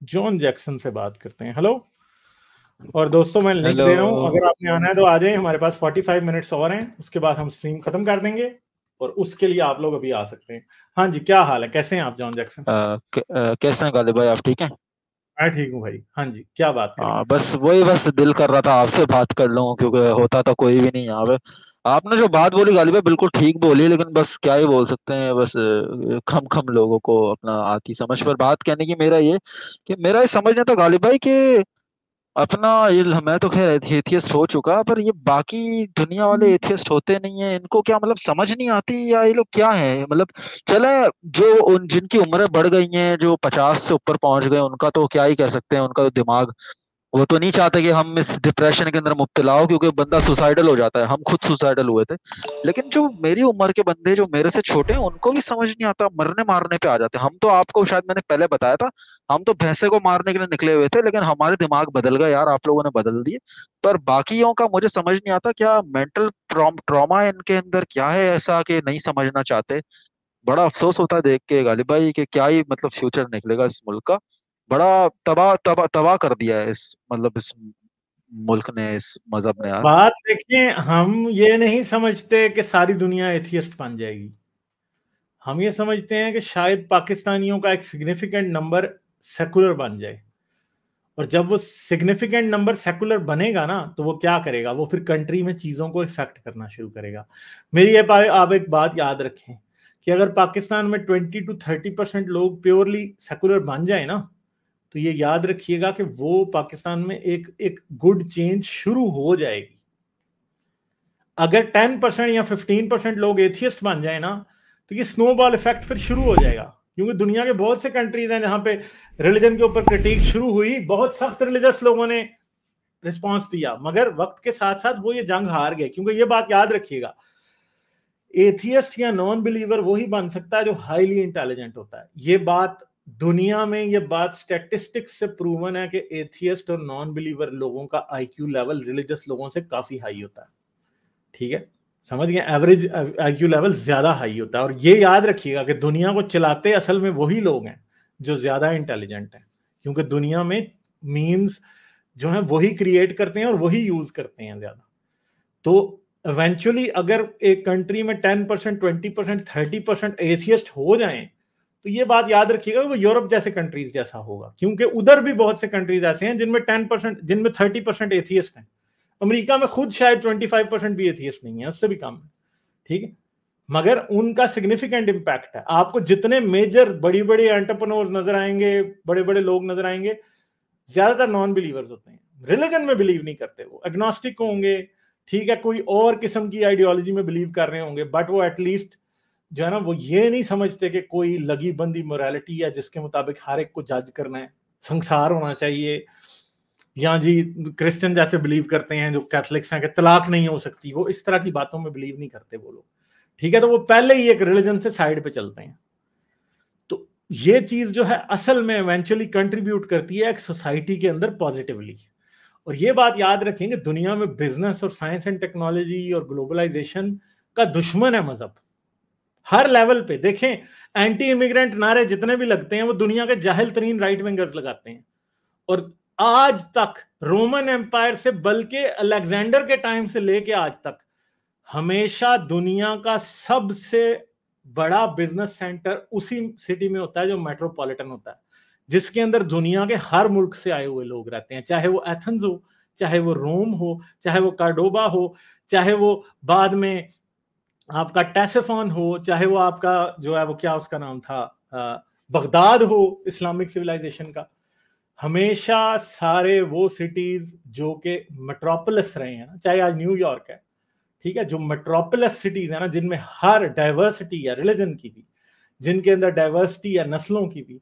John Jackson से बात करते हैं। हेलो। और दोस्तों मैं लिंक हेलो। दे रहा हूं, अगर आपने आना है तो आ जाए। हमारे पास 45 मिनट्स और हैं, उसके बाद हम स्ट्रीम खत्म कर देंगे और उसके लिए आप लोग अभी आ सकते हैं। हाँ जी, क्या हाल है, कैसे हैं आप जॉन जैक्सन? कैसे हैं गालिब भाई, आप ठीक हैं? मैं ठीक हूँ भाई। हाँ जी, क्या बात करेंगे? बस दिल कर रहा था आपसे बात कर लूं, क्योंकि होता तो कोई भी नहीं यहाँ पे। आपने जो बात बोली गालिब भाई बिल्कुल ठीक बोली, लेकिन बस क्या ही बोल सकते हैं, बस कम कम लोगों को अपना आती समझ पर बात कहने की। मेरा ये समझना था गालिब भाई कि अपना ये, मैं तो खैर एथियस्ट हो चुका, पर ये बाकी दुनिया वाले एथियस्ट होते नहीं है, इनको क्या मतलब समझ नहीं आती, या ये लोग क्या है मतलब। चले, जो उन जिनकी उम्रें बढ़ गई हैं, जो 50 से ऊपर पहुंच गए, उनका तो क्या ही कह सकते हैं, उनका तो दिमाग, वो तो नहीं चाहते कि हम इस डिप्रेशन के अंदर मुब्तला हो, क्योंकि बंदा सुसाइडल हो जाता है। हम खुद सुसाइडल हुए थे। लेकिन जो मेरी उम्र के बंदे, जो मेरे से छोटे हैं, उनको भी समझ नहीं आता, मरने मारने पे आ जाते हैं। हम तो, आपको शायद मैंने पहले बताया था, हम तो भैंसे को मारने के लिए निकले हुए थे, लेकिन हमारे दिमाग बदल गए यार, आप लोगों ने बदल दिए। पर बाकियों का मुझे समझ नहीं आता, क्या मेंटल ट्रॉमा इनके अंदर क्या है ऐसा कि नहीं समझना चाहते। बड़ा अफसोस होता है देख के गालिब भाई कि क्या ही मतलब फ्यूचर निकलेगा इस मुल्क का। बड़ा तबाह तबाह तबाह कर दिया है इस, मतलब इस मुल्क ने, इस मजहब ने यार। बात देखिए, हम ये नहीं समझते कि सारी दुनिया एथियस्ट बन जाएगी। हम ये समझते हैं कि शायद पाकिस्तानियों का एक सिग्निफिकेंट नंबर सेकुलर बन जाए। और जब वो सिग्निफिकेंट नंबर सेकुलर बनेगा ना, तो वो क्या करेगा, वो फिर कंट्री में चीजों को इफेक्ट करना शुरू करेगा। मेरी आप एक बात याद रखें कि अगर पाकिस्तान में 20 to 30% लोग प्योरली सेकुलर बन जाए ना, तो ये याद रखिएगा कि वो पाकिस्तान में एक एक गुड चेंज शुरू हो जाएगी। अगर 10% या 15% लोग एथियस्ट बन जाए ना, तो ये स्नोबॉल इफेक्ट फिर शुरू हो जाएगा। क्योंकि दुनिया के बहुत से कंट्रीज हैं जहां पे रिलीजन के ऊपर क्रिटिक शुरू हुई, बहुत सख्त रिलीजियस लोगों ने रिस्पॉन्स दिया, मगर वक्त के साथ साथ वो ये जंग हार गए। क्योंकि ये बात याद रखिएगा, एथियस्ट या नॉन बिलीवर वही बन सकता है जो हाईली इंटेलिजेंट होता है। ये बात दुनिया में, ये बात स्टैटिस्टिक्स से प्रूवन है कि एथियस्ट और नॉन बिलीवर लोगों का आईक्यू लेवल रिलीजियस लोगों से काफी हाई होता है। ठीक है, समझ गए? एवरेज आईक्यू लेवल ज्यादा हाई होता है। और ये याद रखिएगा कि दुनिया को चलाते असल में वही लोग हैं जो ज्यादा इंटेलिजेंट हैं। क्योंकि दुनिया में मीन्स जो है वही क्रिएट करते हैं और वही यूज करते हैं ज्यादा। तो इवेंचुअली अगर एक कंट्री में 10%, 20%, 30% एथियस्ट हो जाएं, तो ये बात याद रखिएगा वो यूरोप जैसे कंट्रीज जैसा होगा। क्योंकि उधर भी बहुत से कंट्रीज ऐसे हैं जिनमें 10%, जिनमें 30% एथियस्ट हैं। अमेरिका में खुद शायद 25% भी एथियस्ट नहीं है, उससे भी कम है। ठीक है, मगर उनका सिग्निफिकेंट इंपैक्ट है। आपको जितने मेजर बड़ी बड़ी एंटरप्रेन्योर्स नजर आएंगे, बड़े बड़े लोग नजर आएंगे, ज्यादातर नॉन बिलीवर्स होते हैं, रिलीजन में बिलीव नहीं करते, वो एग्नोस्टिक होंगे। ठीक है, कोई और किस्म की आइडियोलॉजी में बिलीव कर रहे होंगे, बट वो एटलीस्ट जो है ना, वो ये नहीं समझते कि कोई लगी बंदी मोरालिटी है जिसके मुताबिक हर एक को जज करना है, संसार होना चाहिए। या जी क्रिश्चियन जैसे बिलीव करते हैं, जो कैथलिक्स हैं, कि तलाक नहीं हो सकती, वो इस तरह की बातों में बिलीव नहीं करते वो लोग। ठीक है, तो वो पहले ही एक रिलीजन से साइड पे चलते हैं। तो ये चीज जो है असल में इवेंचुअली कंट्रीब्यूट करती है एक सोसाइटी के अंदर पॉजिटिवली। और ये बात याद रखेंगे, दुनिया में बिजनेस और साइंस एंड टेक्नोलॉजी और ग्लोबलाइजेशन का दुश्मन है मजहब। हर लेवल पे देखें, एंटी इमिग्रेंट नारे जितने भी लगते हैं वो दुनिया के जाहिल तरीन राइट विंगर्स लगाते हैं। और आज तक रोमन एम्पायर से, बल्कि अलेक्जेंडर के टाइम से लेके आज तक, हमेशा दुनिया का सबसे बड़ा बिजनेस सेंटर उसी सिटी में होता है जो मेट्रोपॉलिटन होता है, जिसके अंदर दुनिया के हर मुल्क से आए हुए लोग रहते हैं। चाहे वो एथेंस हो, चाहे वो रोम हो, चाहे वो कार्डोबा हो, चाहे वो बाद में आपका टेसेफॉन हो, चाहे वो आपका जो है वो क्या उसका नाम था, बगदाद हो इस्लामिक सिविलाइजेशन का। हमेशा सारे वो सिटीज जो कि मेट्रोपोलिस रहे हैं ना, चाहे आज न्यूयॉर्क है, ठीक है, जो मेट्रोपोलिस सिटीज है ना, जिनमें हर डाइवर्सिटी है रिलीजन की भी, जिनके अंदर डाइवर्सिटी है नस्लों की भी,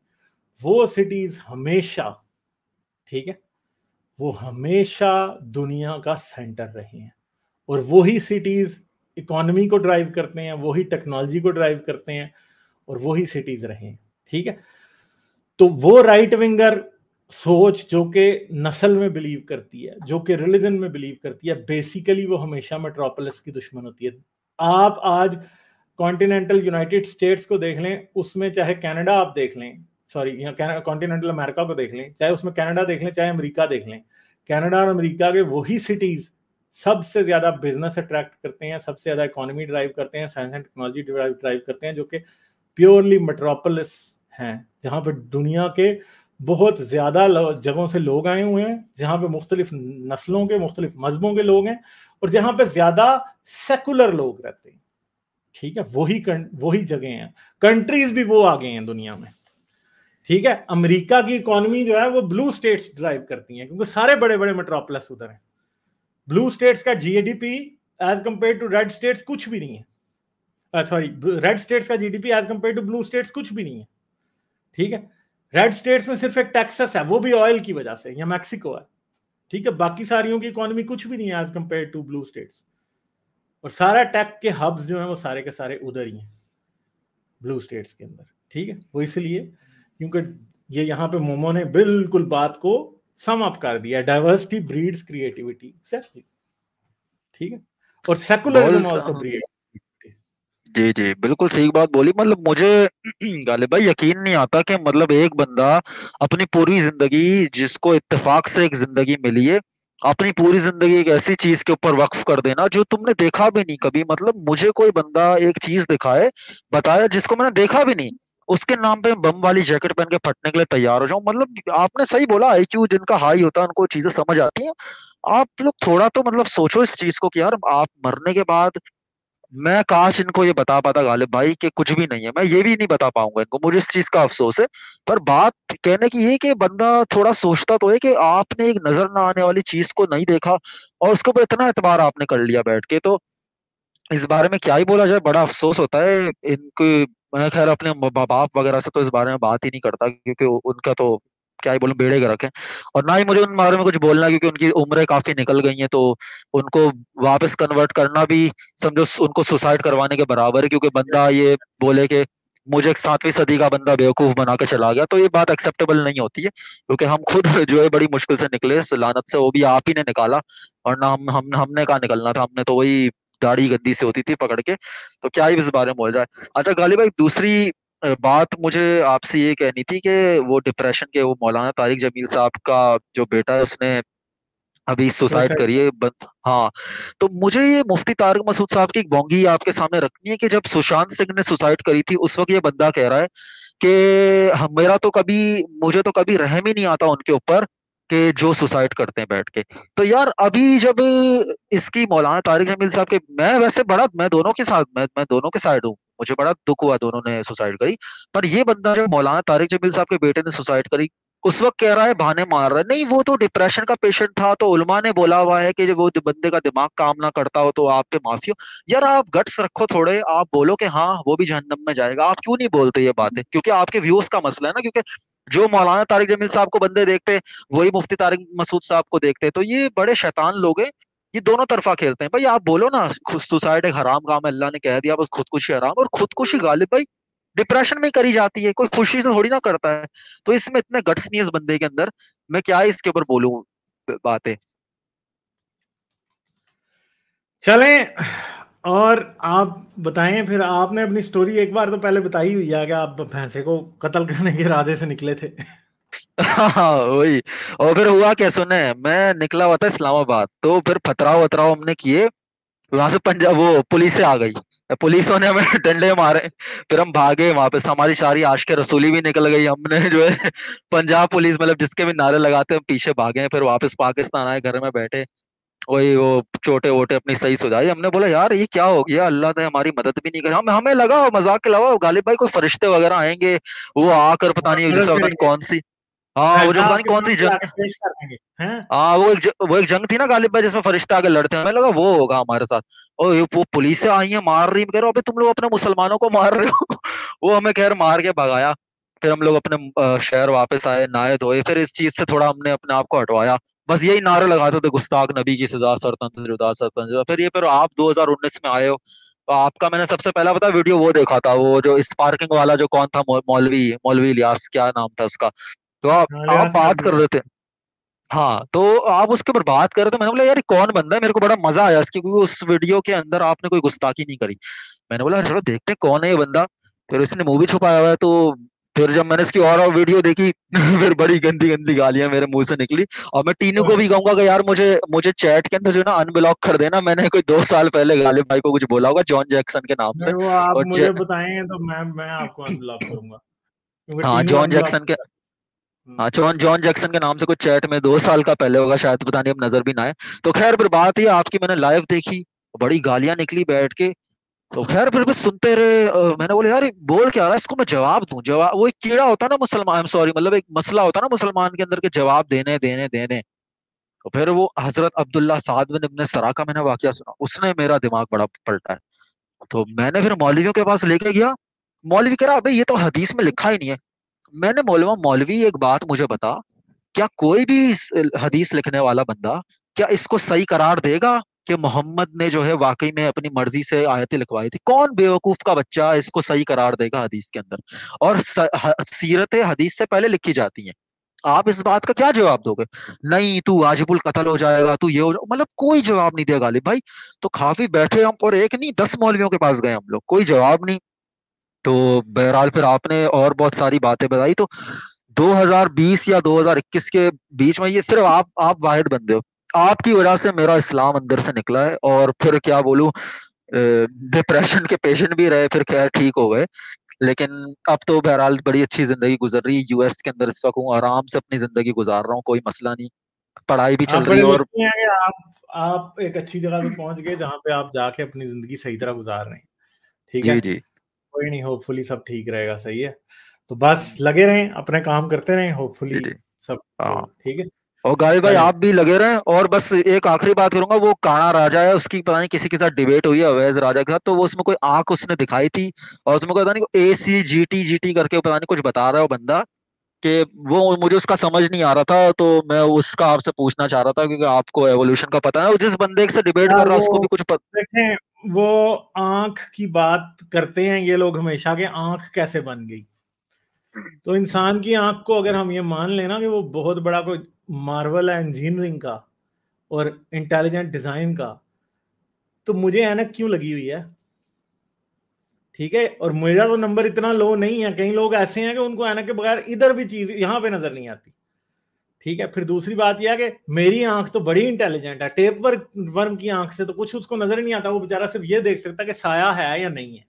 वो सिटीज हमेशा, ठीक है, वो हमेशा दुनिया का सेंटर रहे हैं। और वही सिटीज इकोनॉमी को ड्राइव करते हैं, वही टेक्नोलॉजी को ड्राइव करते हैं, और वही सिटीज रहे हैं। ठीक है, तो वो राइट विंगर सोच जो कि नस्ल में बिलीव करती है, जो कि रिलीजन में बिलीव करती है, बेसिकली वो हमेशा मेट्रोपोलिस की दुश्मन होती है। आप आज कॉन्टिनेंटल यूनाइटेड स्टेट्स को देख लें, उसमें चाहे कनाडा आप देख लें, सॉरी यहाँ कॉन्टिनेंटल अमेरिका को देख लें, चाहे उसमें कनाडा देख लें, चाहे अमेरिका देख लें, कनाडा और अमेरिका के वही सिटीज सबसे ज्यादा बिजनेस अट्रैक्ट करते हैं, सबसे ज्यादा इकोनॉमी ड्राइव करते हैं, साइंस एंड टेक्नोलॉजी ड्राइव करते हैं, जो कि प्योरली मेट्रोपोलिस हैं, जहां पर दुनिया के बहुत ज्यादा जगहों से लोग आए हुए हैं, जहां पे मुख्तलिफ नस्लों के, मुख्तलिफ मजहबों के लोग हैं, और जहां पे ज्यादा सेकुलर लोग रहते हैं। ठीक है, वही जगह हैं, कंट्रीज भी वो आ गए हैं दुनिया में। ठीक है, अमेरिका की इकोनॉमी जो है वो ब्लू स्टेट्स ड्राइव करती हैं, क्योंकि सारे बड़े बड़े मेट्रोपोलिस उधर हैं। ब्लू स्टेट्स का GDP as compare to red states कुछ भी नहीं है, सॉरी रेड स्टेट्स का GDP as compare to blue states कुछ भी नहीं है। ठीक है, रेड स्टेट्स में सिर्फ एक टेक्सास है, वो भी ऑयल की वजह से, या मैक्सिको है। ठीक है, बाकी सारियों की इकोनॉमी कुछ भी नहीं है as compare to blue states, और सारा टेक के हब्स जो हैं वो सारे के सारे उधर ही हैं ब्लू स्टेट्स के अंदर। ठीक है, वो इसलिए क्योंकि ये यहाँ पे मोमो ने बिल्कुल बात को सम अप कर दिया, डाइवर्सिटी ब्रीड्स क्रिएटिविटी। एग्जैक्टली, ठीक है, और सेकुलरिज्म आल्सो ब्रीड। जी जी, बिल्कुल ठीक बात बोली। मतलब मुझे गालिब भाई यकीन नहीं आता कि मतलब एक बंदा अपनी पूरी जिंदगी, जिसको इत्तेफाक से एक जिंदगी मिली है, अपनी पूरी जिंदगी एक ऐसी चीज के ऊपर वक्फ कर देना जो तुमने देखा भी नहीं कभी। मतलब मुझे कोई बंदा एक चीज दिखाए, बताया, जिसको मैंने देखा भी नहीं, उसके नाम पे बम वाली जैकेट पहन के फटने के लिए तैयार हो जाऊं। मतलब आपने सही बोला, आईक्यू जिनका हाई होता है उनको चीजें समझ आती हैं। आप लोग थोड़ा तो मतलब सोचो इस चीज को कि यार आप मरने के बाद, मैं काश इनको ये बता पाता गालिब भाई कि कुछ भी नहीं है, मैं ये भी नहीं बता पाऊंगा इनको, मुझे इस चीज का अफसोस है। पर बात कहने की ये कि बंदा थोड़ा सोचता तो है कि आपने एक नजर ना आने वाली चीज को नहीं देखा और उसके ऊपर इतना एतबार आपने कर लिया बैठ के। तो इस बारे में क्या ही बोला जाए, बड़ा अफसोस होता है इनकी। मैं खैर अपने बाप वगैरह से तो इस बारे में बात ही नहीं करता, क्योंकि उनका तो क्या ही बोलूं, बेड़े गर्क है। और ना ही मुझे उन बारे में कुछ बोलना, क्योंकि उनकी उम्रें काफी निकल गई हैं, तो उनको वापस कन्वर्ट करना भी समझो उनको सुसाइड करवाने के बराबर है। क्योंकि बंदा ये बोले कि मुझे एक 7वीं सदी का बंदा बेवकूफ बना के चला गया, तो ये बात एक्सेप्टेबल नहीं होती है। क्योंकि हम खुद जो है बड़ी मुश्किल से निकले इस लानत से, वो भी आप ही ने निकाला। और ना हमने कहाँ निकलना था, हमने तो वही दाढ़ी गद्दी से होती थी पकड़ के। तो क्या ही इस बारे में बोल रहा है। अच्छा गालिब भाई, दूसरी बात मुझे आपसे ये कहनी थी कि वो डिप्रेशन के वो मौलाना तारिक जमील साहब का जो बेटा है, उसने अभी सुसाइड सुसाइड। करी है हाँ। तो मुझे ये मुफ्ती तारिक मसूद साहब की एक बोंगी आपके सामने रखनी है कि जब सुशांत सिंह ने सुसाइड करी थी, उस वक्त ये बंदा कह रहा है कि मेरा तो कभी, मुझे तो कभी रहम ही नहीं आता उनके ऊपर कि जो सुसाइड करते हैं बैठ के। तो यार अभी जब इसकी मौलाना तारिक जमील साहब के, मैं वैसे बड़ा, मैं दोनों के साथ, मैं दोनों के साइड हूँ, मुझे बड़ा दुख हुआ दोनों ने सुसाइड करी। पर ये बंदा जब मौलाना तारिक जमील साहब के बेटे ने सुसाइड करी, उस वक्त कह रहा है बहाने मार रहा है, नहीं वो तो डिप्रेशन का पेशेंट था, तो उलमा ने बोला हुआ है कि जब वो बंदे का दिमाग काम ना करता हो तो आप पे माफी हो। यार आप गट्स रखो थोड़े, आप बोलो कि हाँ वो भी जहन्नम में जाएगा। आप क्यों नहीं बोलते ये बातें? क्योंकि आपके व्यूज का मसला है ना। क्योंकि जो मौलाना तारिक जमील साहब को बंदे देखते, वही मुफ्ती तारिक मसूद साहब को देखते। तो ये बड़े शैतान लोग हैं, ये दोनों तरफा खेलते हैं। भाई आप बोलो ना, सुसाइड एक हराम काम है, अल्लाह ने कह दिया, बस खुदकुशी हराम। और खुदकुशी गालिब भाई डिप्रेशन में ही करी जाती है, कोई खुशी से थोड़ी ना करता है। तो इसमें इतने गट्स नहीं है इस बंदे के अंदर, मैं क्या इसके ऊपर बोलूं बातें। चलें, और आप बताएं फिर। आपने अपनी स्टोरी एक बार तो पहले बताई हुई है कि आप भैंसे को कत्ल करने के इरादे से निकले थे। हाँ वही। और फिर हुआ क्या सुने, मैं निकला हुआ था इस्लामाबाद, तो फिर पथराव वथराव हमने किए, वहां से पंजाब वो पुलिस से आ गई, पुलिसों ने हमें डंडे मारे। फिर हम भागे, वापस हमारी सारी आशिक रसूली भी निकल गई। हमने जो है पंजाब पुलिस मतलब जिसके भी नारे लगाते हम पीछे भागे। फिर वापस पाकिस्तान आए, घर में बैठे, वही वो चोटे वोटे अपनी सही सुधारी। हमने बोला यार ये क्या हो गया, अल्लाह ने हमारी मदद भी नहीं करी। हमें लगा मजाक के अलावा गालिब भाई कोई फरिश्ते वगैरह आएंगे, वो आकर पता नहीं मदद जैसा पता नहीं करेंगे, कौन सी, हाँ वो जो भैंसा पता नहीं आपके कौन सी सामने जंग, लाके पेश कर देंगे हैं। हाँ वो एक जंग थी ना गालिब भाई जिसमें फरिश्ता आके लड़ते हैं, हमें लगा वो होगा हमारे साथ। और वो पुलिस आई है मार रही, कह रहे हो अबे तुम लोग अपने मुसलमानों को मार रहे हो। वो हमें खैर मार के भगाया। फिर हम लोग अपने शहर वापस आए, नहाए धोए, फिर इस चीज से थोड़ा हमने अपने आप को हटवाया। बस यही नारे लगाते थे, गुस्ताख नबी की सजा, सरतंत्र जुदा, सरतंत्र जुदा। फिर आप 2019 में आए हो, तो आपका मैंने सबसे पहला पता वीडियो वो देखा था, वो जो स्पार्किंग वाला जो कौन था, मौलवी मौलवी इलियास क्या नाम था उसका। तो हाँ, आप लिहाज बात कर नबी। रहे थे, हाँ तो आप उसके ऊपर बात कर रहे थे। मैंने बोला यार ये कौन बंदा है, मेरे को बड़ा मजा आया इसकी, क्योंकि उस वीडियो के अंदर आपने कोई गुस्ताखी नहीं करी। मैंने बोला चलो देखते हैं कौन है ये बंदा। फिर उसने मुंह भी छुपाया हुआ है, तो फिर जब मैंने इसकी और वीडियो देखी फिर बड़ी गंदी गंदी गालियां मेरे मुंह से निकली। और मैं टीनू को भी कहूंगा कि यार मुझे मुझे चैट के अंदर जो है ना अनब्लॉक कर देना। मैंने कोई 2 साल पहले गालिब भाई को कुछ बोला होगा जॉन जैक्सन के नाम से। नहीं, वो आप और मुझे बताएंगे तो मैं आपको अनब्लॉक करूंगा, क्योंकि हाँ टीनू जॉन अनब्लॉक जैक्सन के, करता है। हाँ जॉन जॉन जैक्सन के नाम से कुछ चैट में 2 साल का पहले होगा शायद, पता नहीं, अब नजर भी ना आए। तो खैर फिर बात ये आपकी, मैंने लाइव देखी, बड़ी गालियां निकली बैठ के। तो खैर फिर भी सुनते रहे। मैंने बोला यार ये बोल क्या रहा है, इसको मैं जवाब दूं। जवाब, वो एक कीड़ा होता है ना मुसलमान, सॉरी मतलब एक मसला होता है ना मुसलमान के अंदर के जवाब देने देने देने। तो फिर वो हजरत अब्दुल्ला साद बिन इब्ने सरा का मैंने वाकया सुना, उसने मेरा दिमाग बड़ा पलटा है। तो मैंने फिर मौलवियों के पास लेके गया। मौलवी कह रहा अबे ये तो हदीस में लिखा ही नहीं है। मैंने बोला मौलवी एक बात मुझे बता, क्या कोई भी हदीस लिखने वाला बंदा क्या इसको सही करार देगा कि मोहम्मद ने जो है वाकई में अपनी मर्जी से आयतें लिखवाई थी? कौन बेवकूफ का बच्चा इसको सही करार देगा हदीस के अंदर? और सीरतें हदीस से पहले लिखी जाती हैं। आप इस बात का क्या जवाब दोगे? नहीं तू वाजिबुल कत्ल हो जाएगा, तू ये हो मतलब कोई जवाब नहीं दिया गालिब भाई। तो काफी बैठे हम, और एक नहीं 10 मौलवियों के पास गए हम लोग, कोई जवाब नहीं। तो बहरहाल फिर आपने और बहुत सारी बातें बताई। तो 2020 या 2021 के बीच में ये सिर्फ आप वाहिद बंदे हो, आपकी वजह से मेरा इस्लाम अंदर से निकला है। और फिर क्या बोलूं, डिप्रेशन के पेशेंट भी रहे, फिर खैर ठीक हो गए। लेकिन अब तो बहरहाल बड़ी अच्छी जिंदगी गुजर रही है यूएस के अंदर, इस वक्त हूँ आराम से अपनी जिंदगी गुजार रहा हूँ, कोई मसला नहीं, पढ़ाई भी आप चल रही बड़े है। और लकी हैं कि आप एक अच्छी जगह पे पहुंच गए जहां पे आप जाके अपनी जिंदगी सही तरह गुजार रहे हैं। ठीक है, जी जी कोई नहीं, होपफुली सब ठीक रहेगा। सही है, तो बस लगे रहें, अपने काम करते रहें, जी होपफुली जी सब हाँ। होगा। ठीक है, और गाय भाई चलें। आप भी लगे रहे। और बस एक आखिरी बात करूंगा, वो काना राजा है, उसकी पता नहीं किसी के साथ डिबेट हुई है अवैध राजा के साथ, तो वो उसमें कोई आंख उसने दिखाई थी, और उसमें कोई पता नहीं ACGT करके पता नहीं कुछ बता रहा है वो बंदा, कि वो मुझे उसका समझ नहीं आ रहा था। तो मैं उसका आपसे पूछना चाह रहा था, क्योंकि आपको एवोल्यूशन का पता है, वो जिस बंदे से डिबेट कर यार रहा है वो उसको भी कुछ देखें, वो आंख की बात करते हैं ये लोग हमेशा, के आंख कैसे बन गई। तो इंसान की आंख को अगर हम ये मान लेना कि वो बहुत बड़ा कोई मार्वल है इंजीनियरिंग का और इंटेलिजेंट डिजाइन का, तो मुझे ऐनक क्यों लगी हुई है? ठीक है, और मेरा तो नंबर इतना लो नहीं है, कई लोग ऐसे हैं कि उनको ऐनक के बगैर इधर भी चीज यहां पे नजर नहीं आती। ठीक है, फिर दूसरी बात यह है कि मेरी आंख तो बड़ी इंटेलिजेंट है, टेप वर्म की आंख से तो कुछ उसको नजर ही नहीं आता। वो बेचारा सिर्फ ये देख सकता है कि साया है या नहीं है,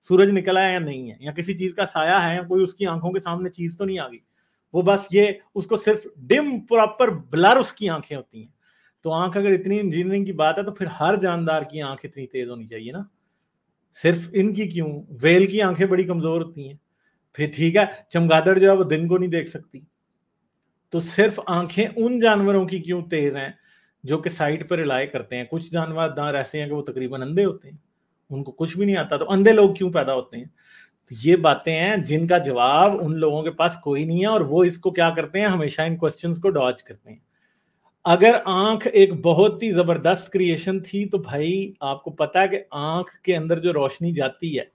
सूरज निकला है या नहीं है, या किसी चीज का साया है या कोई उसकी आंखों के सामने चीज तो नहीं आ गई। वो बस ये उसको सिर्फ डिम प्रॉपर ब्लर उसकी आंखें होती हैं। तो आंख अगर इतनी इंजीनियरिंग की बात है तो फिर हर जानदार की आंख इतनी तेज होनी चाहिए ना, सिर्फ इनकी क्यों? वेल की आंखें बड़ी कमजोर होती हैं। फिर ठीक है, चमगादड़ जो है वो दिन को नहीं देख सकती, तो सिर्फ आंखें उन जानवरों की क्यों तेज हैं जो कि साइट पर रिलाय करते हैं? कुछ जानवर दांत ऐसे हैं कि वो तकरीबन अंधे होते हैं, उनको कुछ भी नहीं आता, तो अंधे लोग क्यों पैदा होते हैं? तो ये बातें हैं जिनका जवाब उन लोगों के पास कोई नहीं है, और वो इसको क्या करते हैं, हमेशा इन क्वेश्चंस को डॉज करते हैं। अगर आंख एक बहुत ही जबरदस्त क्रिएशन थी तो भाई आपको पता है कि आंख के अंदर जो रोशनी जाती है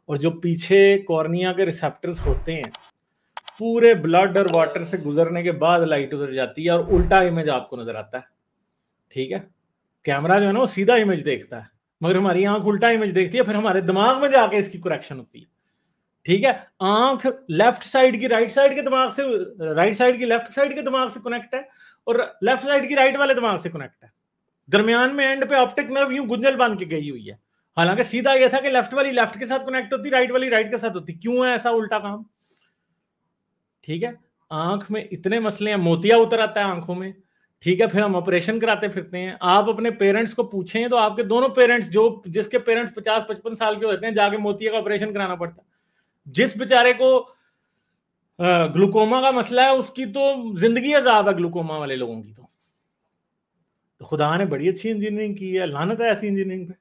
और जो पीछे कॉर्निया के रिसेप्टर्स होते हैं, पूरे ब्लड और वाटर से गुजरने के बाद लाइट उधर जाती है और उल्टा इमेज आपको नजर आता है। ठीक है, कैमरा जो है ना वो सीधा इमेज देखता है, मगर हमारी आंख उल्टा इमेज देखती है, फिर हमारे दिमाग में जाके इसकी करेक्शन होती है। ठीक है, आंख लेफ्ट साइड की राइट साइड के दिमाग से, राइट साइड की लेफ्ट साइड के दिमाग से कनेक्ट है, और लेफ्ट साइड की राइट वाले दिमाग से कनेक्ट है। दरमियान में एंड पे ऑप्टिक नर्व यूं गुंजल बांध के गई हुई है। हालांकि सीधा यह था कि लेफ्ट वाली लेफ्ट के साथ कनेक्ट होती, राइट वाली राइट के साथ होती। क्यों है ऐसा उल्टा काम? ठीक है, आंख में इतने मसले हैं, मोतिया उतर आता है आंखों में। ठीक है, फिर हम ऑपरेशन कराते फिरते हैं। आप अपने पेरेंट्स को पूछें तो आपके दोनों पेरेंट्स, जो जिसके पेरेंट्स 50-55 साल के होते हैं, जाके मोतिया का ऑपरेशन कराना पड़ता है। जिस बेचारे को ग्लूकोमा का मसला है उसकी तो जिंदगी अजाब है, ग्लूकोमा वाले लोगों की तो खुदा ने बड़ी अच्छी इंजीनियरिंग की है, लानत है ऐसी इंजीनियरिंग पे,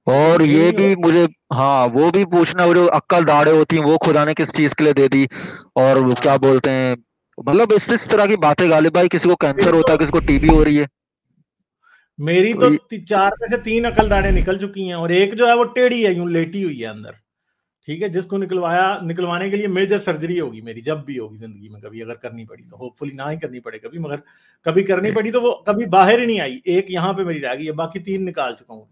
लेकिन और ये ये नहीं भी होता। मुझे, हाँ वो भी पूछना, वो जो अक्कल दाढ़ें होती हैं वो खुदा ने किस चीज के लिए दे दी? और वो क्या हाँ, बोलते हैं, मतलब इस तरह की बातें गालिब भाई, किसी को मेरी कैंसर होता तो है, किसी को टीबी हो रही है। मेरी तो तो 4 में से 3 अकल दाढ़ें निकल चुकी हैं, और एक जो है वो टेढ़ी है, यूं लेटी हुई है अंदर। ठीक है, जिसको निकलवाने के लिए मेजर सर्जरी होगी मेरी, जब भी होगी जिंदगी में कभी, अगर करनी पड़ी तो। होपफुली ना ही करनी पड़े कभी, मगर कभी करनी जी पड़ी तो वो कभी बाहर ही नहीं आई। एक यहाँ पे मेरी रह गई है, बाकी 3 निकाल चुका हूँ।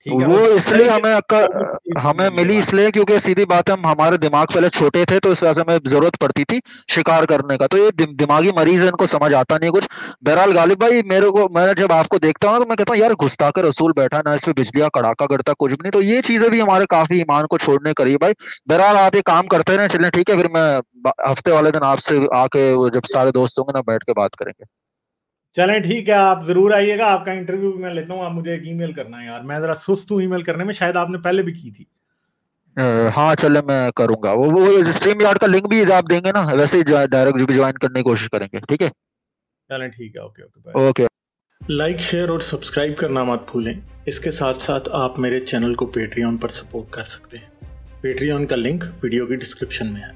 ठीक है, वो और इसलिए हमें हमें मिली मिली इसलिए क्योंकि सीधी बात है, हम हमारे दिमाग पहले छोटे थे तो इस वजह से हमें जरूरत पड़ती थी शिकार करने का। तो ये दिमागी मरीज है, इनको समझ आता नहीं कुछ। बहरहाल गालिब भाई, मेरे को, मैं जब आपको देखता हूँ ना तो मैं कहता हूँ यार गुस्ताख रसूल बैठा ना, इसमें बिजलियां कड़ाका करता कुछ भी नहीं। तो ये चीजें भी हमारे काफी ईमान को छोड़ने करीब भाई। बहरहाल आप ये काम करते रहे, चलें ठीक है, फिर मैं हफ्ते वाले दिन आपसे आके वो जब सारे दोस्त होंगे ना बैठ के बात करेंगे। चलें ठीक है, आप जरूर आइएगा, आपका इंटरव्यू भी मैं लेता हूँ। आप मुझे एक ईमेल करना है यार, मैं जरा सुस्त हूँ ईमेल करने में, शायद आपने पहले भी की थी। हाँ चले, मैं करूंगा। वो स्ट्रीम यार्ड का लिंक भी आप देंगे ना, वैसे ही डायरेक्ट भी ज्वाइन करने की कोशिश करेंगे, ठीक है। चलें ठीक है, okay okay bye. Okay. Like share और सब्सक्राइब करना मत भूलें। इसके साथ साथ आप मेरे चैनल को पेट्रियन पर सपोर्ट कर सकते हैं। पेट्रियन का लिंक वीडियो की डिस्क्रिप्शन में है।